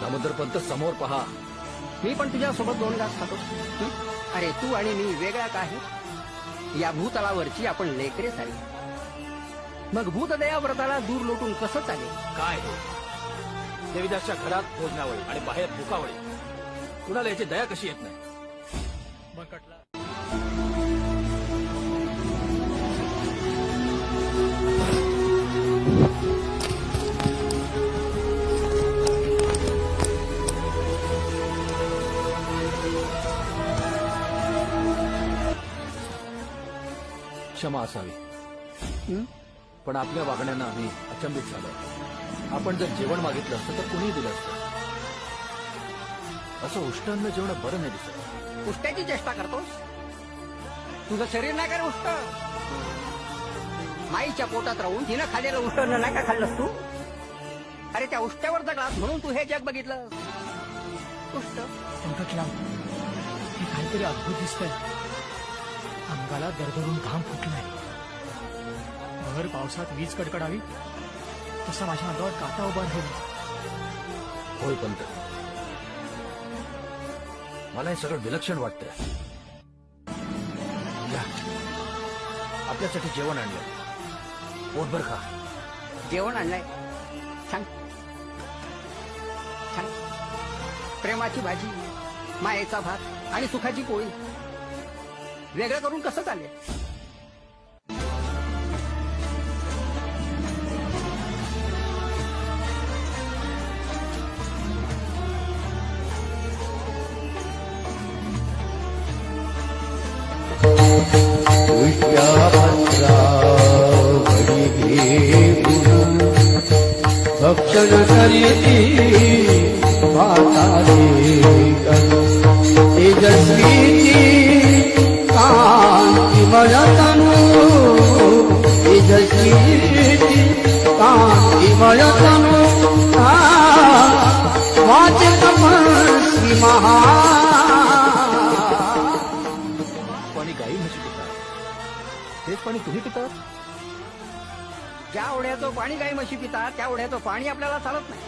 दामोदर पंत समोर पहा. मी पण तुझ्यासोबत 2 घास खातो. अरे तू आणि मी वेगळा काय? या भूतलावरची आपण लेकरे झाली. मग भूतदया व्रताला दूर लोटून कसं चालेल? काय हे देवीदासच्या घरात भोजनावळी आणि बाहेर भुकावळी. कुणाला याची दया कशी येत नाही? क्षमा असावी, पण आपल्या वागण्यानं आम्ही अचंबित झालो. आपण जर जेवण मागितलं असतं तर कुणीही दिलं असतं. असं उष्टान्न जेवण बरं नाही दिसत. उष्ट्याची चेष्टा करतोस? तुझं शरीर नाही का रे उष्ट? माईच्या पोटात राहून तिनं खाल्लेलं उष्टन्न नाही का खाल्लंस तू? अरे त्या उष्ट्यावर जगलास म्हणून तू हे जग बघितलं. उष्ट पंकजराव, हे काहीतरी अद्भुत दिसतंय. अंगाला दरदरून घाम फुटलाय. भर पावसात वीज कडकडावी तसा माझ्या अंगावर काटा उभा राहील. होय पंत, मला हे सगळं विलक्षण वाटतंय. या, आपल्यासाठी जेवण आणलं. पोटभर खा. जेवण आणलंय. सांग सांग. प्रेमाची भाजी, मायेचा भात आणि सुखाची पोळी वेगळं करून कसं चालेल? भक्षण करीती तेजस्वीची कांतिमय तनु, तेजस्वीची कांतिमय तनु, वाचे तपस्वी महा. पाणी गाई म्हशी पितात, तेच पाणी तुम्ही पितात. ज्या ओढ्याचं पाणी गाई म्हशी पितात त्या ओढ्याचं पाणी आपल्याला चालत नाही.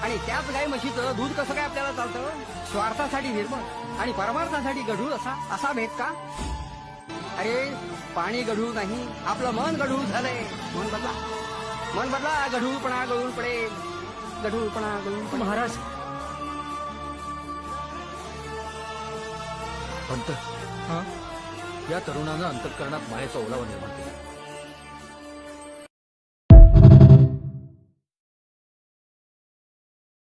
आणि त्याच गाई म्हशीचं दूध कसं काय आपल्याला चालतं? स्वार्थासाठी निर्मळ आणि परमार्थासाठी गढूळ असा भेद का? अरे पाणी गढूळ नाही, आपलं मन गढूळ झालंय. मन बदला, मन बदला. गढूळपणा गळून पडेल. गढूळपणा गळून पडेल. महाराज, पंत, हा या तरुणानं अंतःकरणात मायेचा ओलावा निर्माण केला.